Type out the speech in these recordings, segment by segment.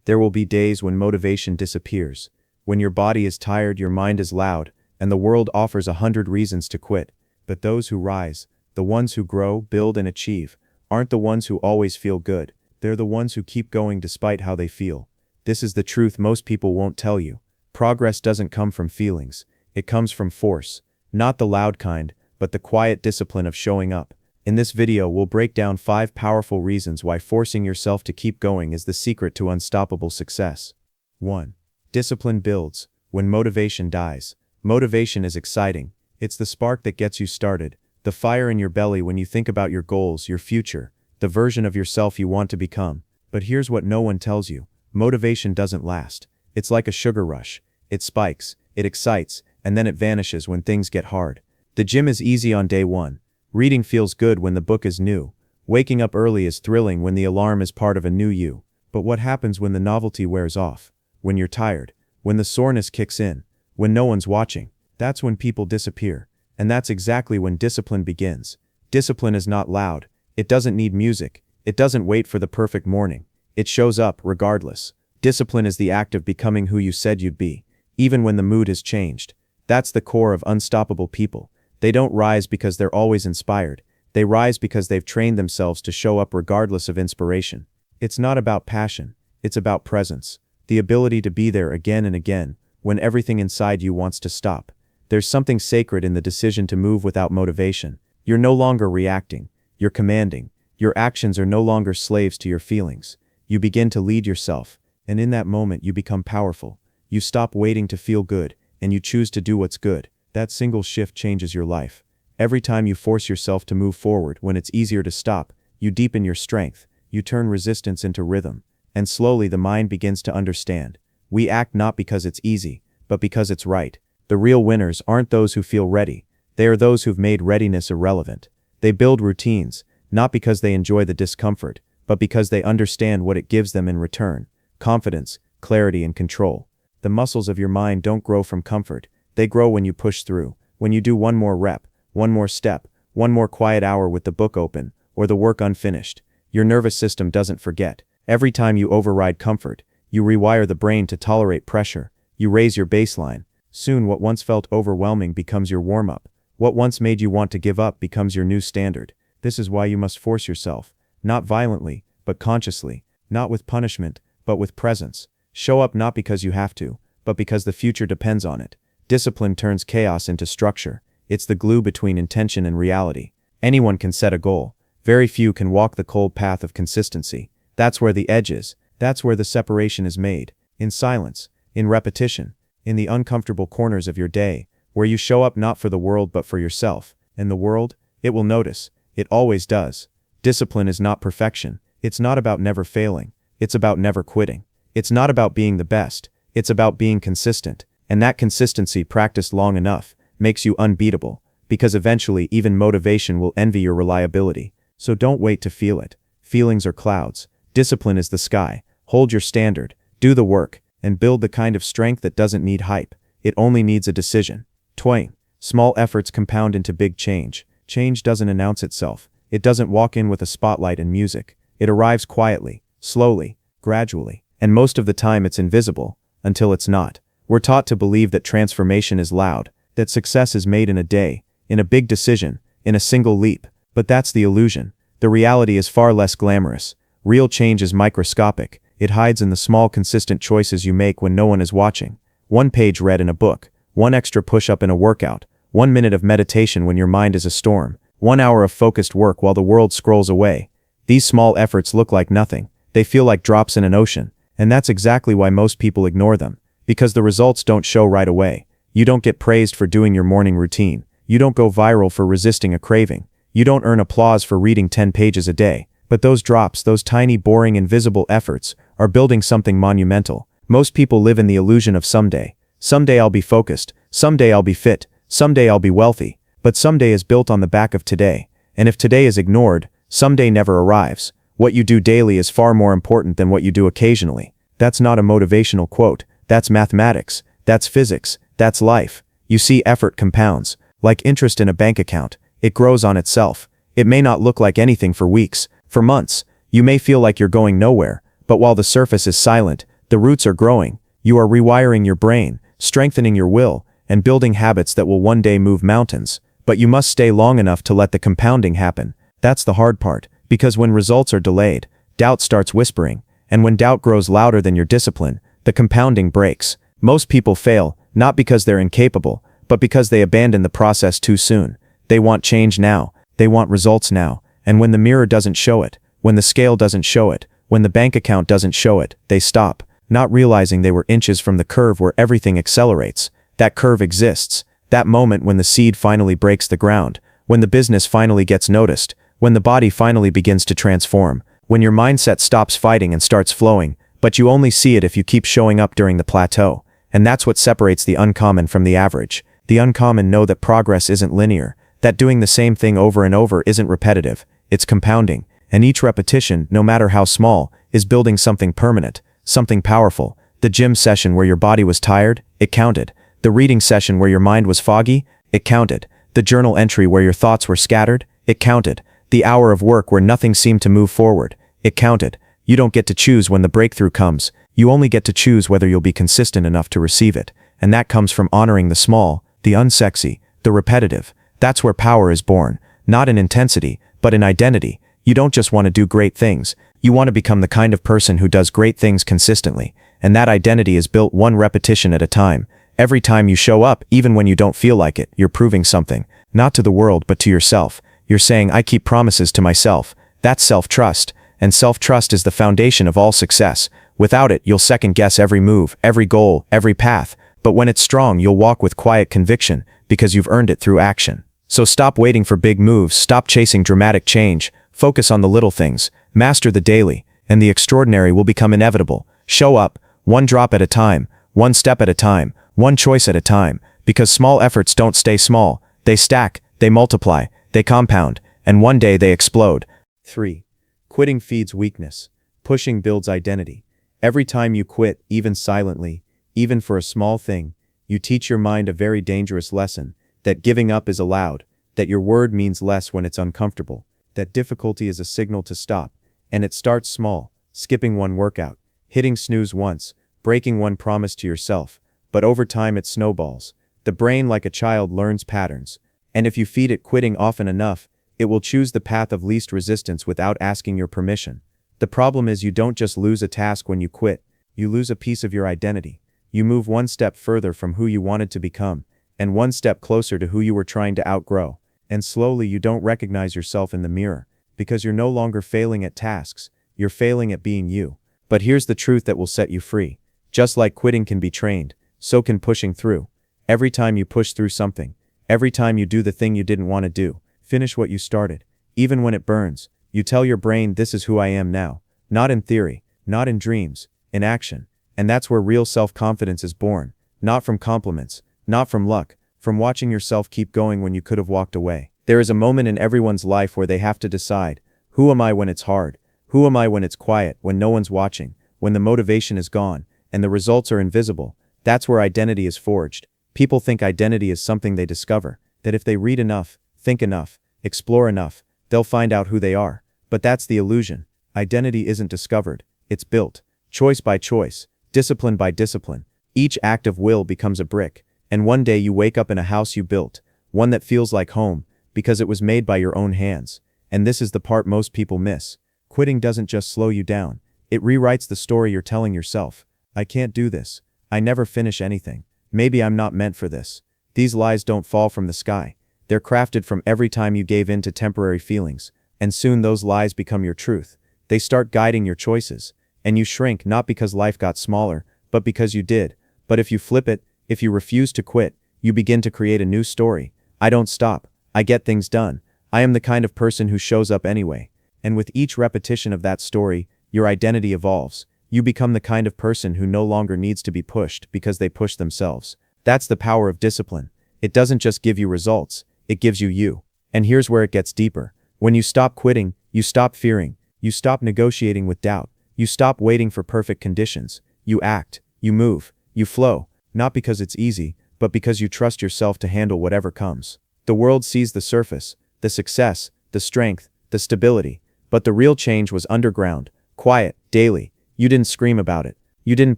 There will be days when motivation disappears, when your body is tired, your mind is loud, and the world offers 100 reasons to quit. But those who rise, the ones who grow, build, and achieve, aren't the ones who always feel good. They're the ones who keep going despite how they feel. This is the truth most people won't tell you. Progress doesn't come from feelings. It comes from force. Not the loud kind, but the quiet discipline of showing up. In this video, we'll break down 5 powerful reasons why forcing yourself to keep going is the secret to unstoppable success. 1. Discipline builds. When motivation dies. Motivation is exciting. It's the spark that gets you started, the fire in your belly when you think about your goals, your future, the version of yourself you want to become. But here's what no one tells you. Motivation doesn't last. It's like a sugar rush. It spikes, it excites, and then it vanishes when things get hard. The gym is easy on day 1. Reading feels good when the book is new. Waking up early is thrilling when the alarm is part of a new you. But what happens when the novelty wears off? When you're tired? When the soreness kicks in? When no one's watching? That's when people disappear. And that's exactly when discipline begins. Discipline is not loud. It doesn't need music. It doesn't wait for the perfect morning. It shows up regardless. Discipline is the act of becoming who you said you'd be, even when the mood has changed. That's the core of unstoppable people. They don't rise because they're always inspired. They rise because they've trained themselves to show up regardless of inspiration. It's not about passion. It's about presence. The ability to be there again and again, when everything inside you wants to stop. There's something sacred in the decision to move without motivation. You're no longer reacting. You're commanding. Your actions are no longer slaves to your feelings. You begin to lead yourself, and in that moment you become powerful. You stop waiting to feel good, and you choose to do what's good. That single shift changes your life. Every time you force yourself to move forward when it's easier to stop, you deepen your strength. You turn resistance into rhythm. And slowly the mind begins to understand. We act not because it's easy, but because it's right. The real winners aren't those who feel ready. They are those who've made readiness irrelevant. They build routines, not because they enjoy the discomfort, but because they understand what it gives them in return. Confidence, clarity, and control. The muscles of your mind don't grow from comfort. They grow when you push through. When you do one more rep, one more step, one more quiet hour with the book open, or the work unfinished. Your nervous system doesn't forget. Every time you override comfort, you rewire the brain to tolerate pressure. You raise your baseline. Soon what once felt overwhelming becomes your warm-up. What once made you want to give up becomes your new standard. This is why you must force yourself. Not violently, but consciously. Not with punishment, but with presence. Show up not because you have to, but because the future depends on it. Discipline turns chaos into structure. It's the glue between intention and reality. Anyone can set a goal. Very few can walk the cold path of consistency. That's where the edge is. That's where the separation is made. In silence. In repetition. In the uncomfortable corners of your day, where you show up not for the world but for yourself. And the world, it will notice. It always does. Discipline is not perfection. It's not about never failing. It's about never quitting. It's not about being the best. It's about being consistent. And that consistency, practiced long enough, makes you unbeatable. Because eventually even motivation will envy your reliability. So don't wait to feel it. Feelings are clouds. Discipline is the sky. Hold your standard. Do the work. And build the kind of strength that doesn't need hype. It only needs a decision. Twang. Small efforts compound into big change. Change doesn't announce itself. It doesn't walk in with a spotlight and music. It arrives quietly, slowly, gradually. And most of the time it's invisible, until it's not. We're taught to believe that transformation is loud, that success is made in a day, in a big decision, in a single leap. But that's the illusion. The reality is far less glamorous. Real change is microscopic. It hides in the small consistent choices you make when no one is watching. 1 page read in a book, 1 extra push-up in a workout, 1 minute of meditation when your mind is a storm, 1 hour of focused work while the world scrolls away. These small efforts look like nothing. They feel like drops in an ocean. And that's exactly why most people ignore them. Because the results don't show right away. You don't get praised for doing your morning routine. You don't go viral for resisting a craving. You don't earn applause for reading 10 pages a day. But those drops, those tiny, boring, invisible efforts, are building something monumental. Most people live in the illusion of someday. Someday I'll be focused. Someday I'll be fit. Someday I'll be wealthy. But someday is built on the back of today. And if today is ignored, someday never arrives. What you do daily is far more important than what you do occasionally. That's not a motivational quote. That's mathematics. That's physics. That's life. You see, effort compounds. Like interest in a bank account. It grows on itself. It may not look like anything for weeks, for months. You may feel like you're going nowhere. But while the surface is silent, The roots are growing. You are rewiring your brain, strengthening your will, and building habits that will one day move mountains. But you must stay long enough to let the compounding happen. That's the hard part, because when results are delayed, doubt starts whispering, and when doubt grows louder than your discipline, the compounding breaks. Most people fail, not because they're incapable, but because they abandon the process too soon. They want change now, they want results now, and when the mirror doesn't show it, when the scale doesn't show it, when the bank account doesn't show it, they stop, not realizing they were inches from the curve where everything accelerates. That curve exists, that moment when the seed finally breaks the ground, when the business finally gets noticed, when the body finally begins to transform, when your mindset stops fighting and starts flowing, but you only see it if you keep showing up during the plateau. And that's what separates the uncommon from the average. The uncommon know that progress isn't linear, that doing the same thing over and over isn't repetitive, it's compounding, and each repetition, no matter how small, is building something permanent, something powerful. The gym session where your body was tired, it counted. The reading session where your mind was foggy, it counted. The journal entry where your thoughts were scattered, it counted. The hour of work where nothing seemed to move forward, it counted. You don't get to choose when the breakthrough comes, you only get to choose whether you'll be consistent enough to receive it. And that comes from honoring the small, the unsexy, the repetitive. That's where power is born, not in intensity, but in identity. You don't just want to do great things, you want to become the kind of person who does great things consistently. And that identity is built one repetition at a time. Every time you show up, even when you don't feel like it, you're proving something, not to the world but to yourself. You're saying, I keep promises to myself. That's self-trust, and self-trust is the foundation of all success. Without it, you'll second-guess every move, every goal, every path. But when it's strong, you'll walk with quiet conviction, because you've earned it through action. So stop waiting for big moves, stop chasing dramatic change, focus on the little things, master the daily, and the extraordinary will become inevitable. Show up, one drop at a time, one step at a time, one choice at a time, because small efforts don't stay small, they stack, they multiply, they compound, and one day they explode. 3. Quitting feeds weakness. Pushing builds identity. Every time you quit, even silently, even for a small thing, you teach your mind a very dangerous lesson, that giving up is allowed, that your word means less when it's uncomfortable, that difficulty is a signal to stop, and it starts small, skipping one workout, hitting snooze once, breaking one promise to yourself, but over time it snowballs. The brain, like a child, learns patterns, and if you feed it quitting often enough, it will choose the path of least resistance without asking your permission. The problem is you don't just lose a task when you quit, you lose a piece of your identity. You move one step further from who you wanted to become, and one step closer to who you were trying to outgrow. And slowly you don't recognize yourself in the mirror, because you're no longer failing at tasks, you're failing at being you. But here's the truth that will set you free. Just like quitting can be trained, so can pushing through. Every time you push through something, every time you do the thing you didn't want to do, finish what you started. Even when it burns, you tell your brain, this is who I am now. Not in theory, not in dreams, in action. And that's where real self-confidence is born. Not from compliments, not from luck, from watching yourself keep going when you could have walked away. There is a moment in everyone's life where they have to decide, who am I when it's hard? Who am I when it's quiet, when no one's watching, when the motivation is gone, and the results are invisible? That's where identity is forged. People think identity is something they discover, that if they read enough, think enough, explore enough, they'll find out who they are. But that's the illusion. Identity isn't discovered, it's built. Choice by choice, discipline by discipline. Each act of will becomes a brick, and one day you wake up in a house you built, one that feels like home, because it was made by your own hands. And this is the part most people miss. Quitting doesn't just slow you down, it rewrites the story you're telling yourself. I can't do this. I never finish anything. Maybe I'm not meant for this. These lies don't fall from the sky. They're crafted from every time you gave in to temporary feelings, and soon those lies become your truth. They start guiding your choices, and you shrink not because life got smaller, but because you did. But if you flip it, if you refuse to quit, you begin to create a new story. I don't stop. I get things done. I am the kind of person who shows up anyway. And with each repetition of that story, your identity evolves. You become the kind of person who no longer needs to be pushed because they push themselves. That's the power of discipline. It doesn't just give you results, it gives you you. And here's where it gets deeper. When you stop quitting, you stop fearing, you stop negotiating with doubt, you stop waiting for perfect conditions. You act, you move, you flow, not because it's easy, but because you trust yourself to handle whatever comes. The world sees the surface, the success, the strength, the stability, but the real change was underground, quiet, daily. You didn't scream about it, You didn't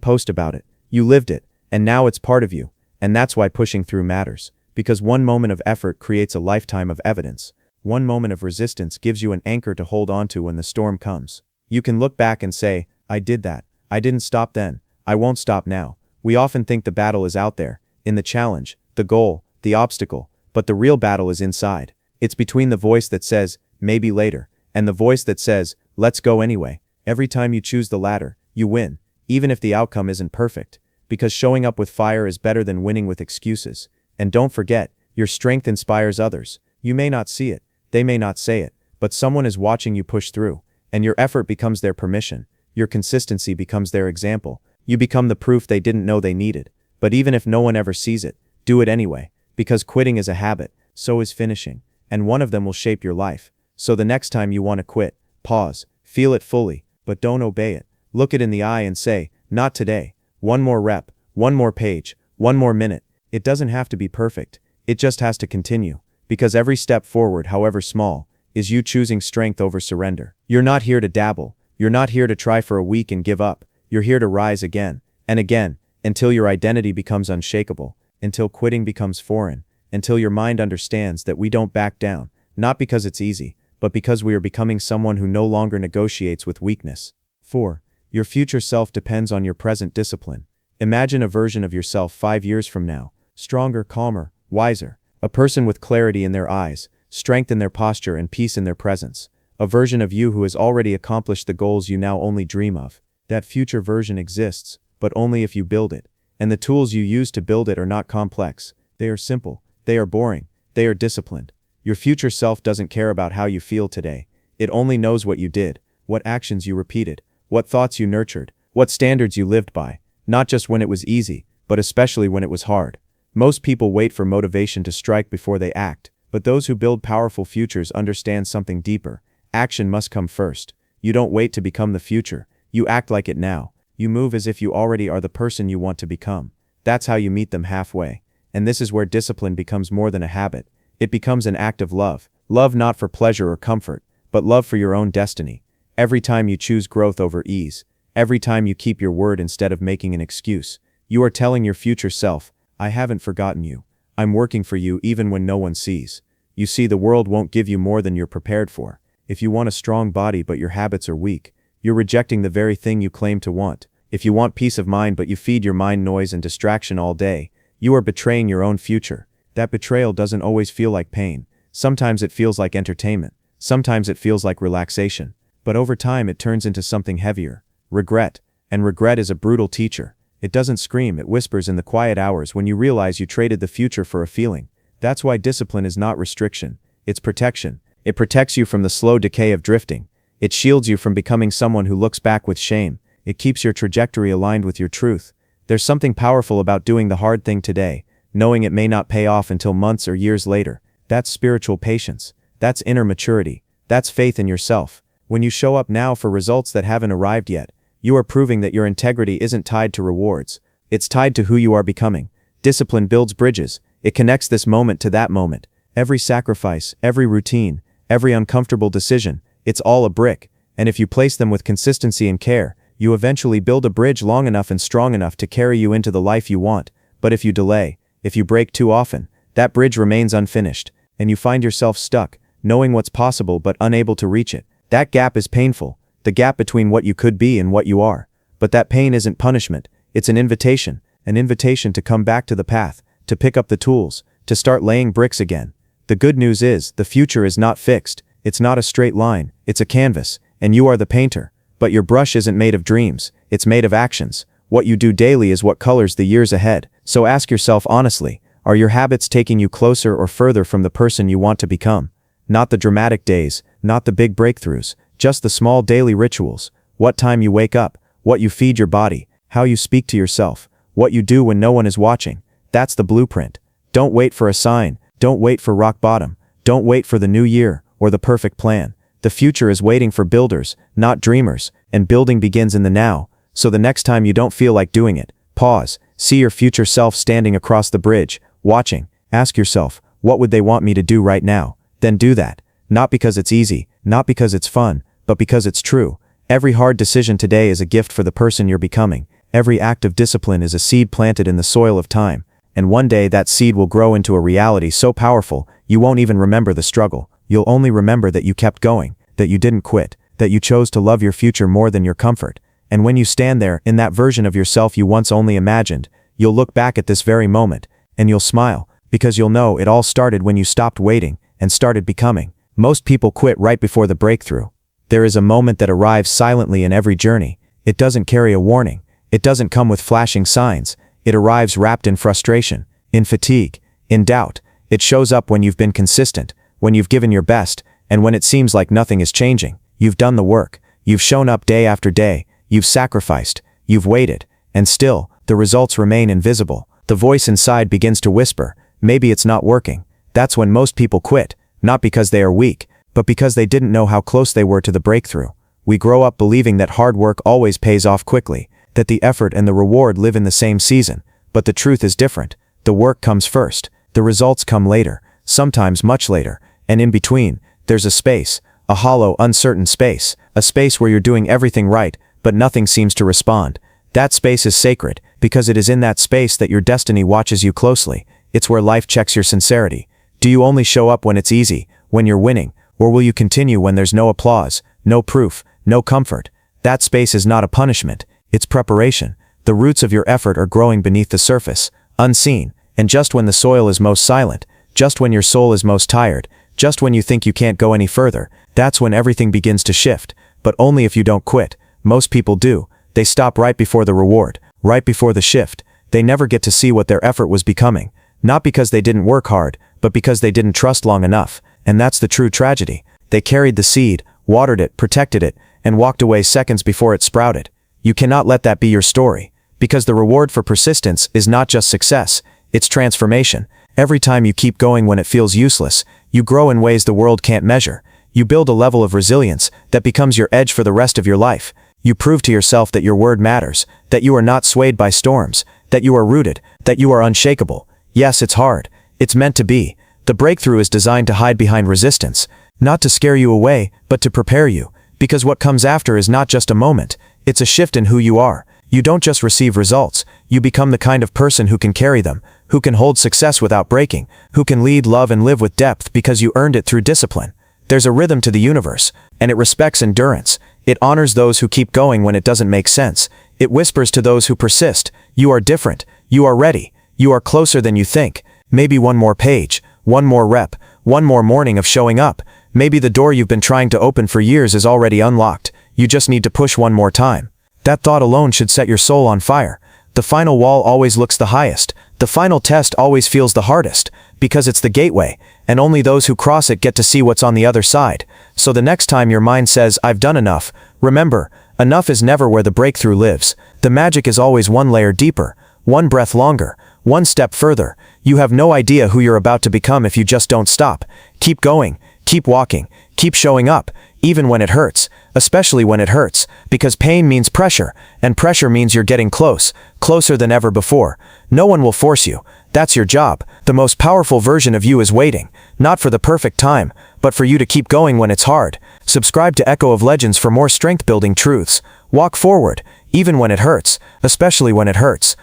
post about it. You lived it, and now it's part of you. And that's why pushing through matters. Because one moment of effort creates a lifetime of evidence. One moment of resistance gives you an anchor to hold onto when the storm comes. You can look back and say, I did that. I didn't stop then. I won't stop now. We often think the battle is out there, in the challenge, the goal, the obstacle, but the real battle is inside. It's between the voice that says, maybe later, and the voice that says, let's go anyway. Every time you choose the latter, you win, even if the outcome isn't perfect. Because showing up with fire is better than winning with excuses. And don't forget, your strength inspires others. You may not see it, they may not say it, but someone is watching you push through, and your effort becomes their permission. Your consistency becomes their example. You become the proof they didn't know they needed. But even if no one ever sees it, do it anyway. Because quitting is a habit, so is finishing. And one of them will shape your life. So the next time you want to quit, pause, feel it fully, but don't obey it. Look it in the eye and say, not today. One more rep, one more page, one more minute. It doesn't have to be perfect. It just has to continue. Because every step forward, however small, is you choosing strength over surrender. You're not here to dabble. You're not here to try for a week and give up. You're here to rise again and again until your identity becomes unshakable, until quitting becomes foreign, until your mind understands that we don't back down, not because it's easy, but because we are becoming someone who no longer negotiates with weakness. 4. Your future self depends on your present discipline. Imagine a version of yourself 5 years from now, stronger, calmer, wiser, a person with clarity in their eyes, strength in their posture, and peace in their presence. A version of you who has already accomplished the goals you now only dream of. That future version exists, but only if you build it. And the tools you use to build it are not complex. They are simple. They are boring. They are disciplined. Your future self doesn't care about how you feel today. It only knows what you did, what actions you repeated, what thoughts you nurtured, what standards you lived by. Not just when it was easy, but especially when it was hard. Most people wait for motivation to strike before they act, but those who build powerful futures understand something deeper. Action must come first. You don't wait to become the future. You act like it now. You move as if you already are the person you want to become. That's how you meet them halfway. And this is where discipline becomes more than a habit. It becomes an act of love. Love not for pleasure or comfort, but love for your own destiny. Every time you choose growth over ease, every time you keep your word instead of making an excuse, you are telling your future self, I haven't forgotten you. I'm working for you even when no one sees. You see, the world won't give you more than you're prepared for. If you want a strong body but your habits are weak, you're rejecting the very thing you claim to want. If you want peace of mind but you feed your mind noise and distraction all day, you are betraying your own future. That betrayal doesn't always feel like pain. Sometimes it feels like entertainment. Sometimes it feels like relaxation. But over time it turns into something heavier. Regret. And regret is a brutal teacher. It doesn't scream, it whispers in the quiet hours when you realize you traded the future for a feeling. That's why discipline is not restriction. It's protection. It protects you from the slow decay of drifting. It shields you from becoming someone who looks back with shame. It keeps your trajectory aligned with your truth. There's something powerful about doing the hard thing today, knowing it may not pay off until months or years later. That's spiritual patience. That's inner maturity. That's faith in yourself. When you show up now for results that haven't arrived yet, you are proving that your integrity isn't tied to rewards. It's tied to who you are becoming. Discipline builds bridges. It connects this moment to that moment. Every sacrifice, every routine, every uncomfortable decision, it's all a brick. And if you place them with consistency and care, you eventually build a bridge long enough and strong enough to carry you into the life you want. But if you delay, if you break too often, that bridge remains unfinished, and you find yourself stuck, knowing what's possible but unable to reach it. That gap is painful, the gap between what you could be and what you are. But that pain isn't punishment, it's an invitation to come back to the path, to pick up the tools, to start laying bricks again. The good news is, the future is not fixed, it's not a straight line, it's a canvas, and you are the painter. But your brush isn't made of dreams, it's made of actions. What you do daily is what colors the years ahead. So ask yourself honestly, are your habits taking you closer or further from the person you want to become? Not the dramatic days, not the big breakthroughs, just the small daily rituals. What time you wake up, what you feed your body, how you speak to yourself, what you do when no one is watching. That's the blueprint. Don't wait for a sign, don't wait for rock bottom, don't wait for the new year or the perfect plan. The future is waiting for builders, not dreamers, and building begins in the now. So the next time you don't feel like doing it, pause, see your future self standing across the bridge, watching. Ask yourself, what would they want me to do right now? Then do that. Not because it's easy, not because it's fun, but because it's true. Every hard decision today is a gift for the person you're becoming. Every act of discipline is a seed planted in the soil of time, and one day that seed will grow into a reality so powerful, you won't even remember the struggle. You'll only remember that you kept going, that you didn't quit, that you chose to love your future more than your comfort. And when you stand there, in that version of yourself you once only imagined, you'll look back at this very moment, and you'll smile, because you'll know it all started when you stopped waiting, and started becoming. Most people quit right before the breakthrough. There is a moment that arrives silently in every journey. It doesn't carry a warning. It doesn't come with flashing signs. It arrives wrapped in frustration, in fatigue, in doubt. It shows up when you've been consistent, when you've given your best, and when it seems like nothing is changing. You've done the work. You've shown up day after day. You've sacrificed. You've waited. And still, the results remain invisible. The voice inside begins to whisper, maybe it's not working. That's when most people quit, not because they are weak, but because they didn't know how close they were to the breakthrough. We grow up believing that hard work always pays off quickly, that the effort and the reward live in the same season. But the truth is different. The work comes first. The results come later, sometimes much later. And in between, there's a space, a hollow, uncertain space, a space where you're doing everything right, but nothing seems to respond. That space is sacred, because it is in that space that your destiny watches you closely. It's where life checks your sincerity. Do you only show up when it's easy, when you're winning, or will you continue when there's no applause, no proof, no comfort? That space is not a punishment, it's preparation. The roots of your effort are growing beneath the surface, unseen, and just when the soil is most silent, just when your soul is most tired, just when you think you can't go any further, that's when everything begins to shift. But only if you don't quit. Most people do. They stop right before the reward, right before the shift. They never get to see what their effort was becoming. Not because they didn't work hard, but because they didn't trust long enough. And that's the true tragedy. They carried the seed, watered it, protected it, and walked away seconds before it sprouted. You cannot let that be your story. Because the reward for persistence is not just success, it's transformation. Every time you keep going when it feels useless, you grow in ways the world can't measure. You build a level of resilience that becomes your edge for the rest of your life. You prove to yourself that your word matters, that you are not swayed by storms, that you are rooted, that you are unshakable. Yes, it's hard. It's meant to be. The breakthrough is designed to hide behind resistance, not to scare you away, but to prepare you. Because what comes after is not just a moment, it's a shift in who you are. You don't just receive results, you become the kind of person who can carry them, who can hold success without breaking, who can lead, love, and live with depth because you earned it through discipline. There's a rhythm to the universe, and it respects endurance. It honors those who keep going when it doesn't make sense. It whispers to those who persist, you are different, you are ready, you are closer than you think. Maybe one more page, one more rep, one more morning of showing up. Maybe the door you've been trying to open for years is already unlocked. You just need to push one more time. That thought alone should set your soul on fire. The final wall always looks the highest. The final test always feels the hardest, because it's the gateway, and only those who cross it get to see what's on the other side. So the next time your mind says, I've done enough, remember, enough is never where the breakthrough lives. The magic is always one layer deeper, one breath longer, one step further. You have no idea who you're about to become if you just don't stop. Keep going, keep walking, keep showing up, even when it hurts, especially when it hurts, because pain means pressure, and pressure means you're getting close, closer than ever before. No one will force you. That's your job. The most powerful version of you is waiting, not for the perfect time, but for you to keep going when it's hard. Subscribe to Echo of Legends for more strength-building truths. Walk forward, even when it hurts, especially when it hurts.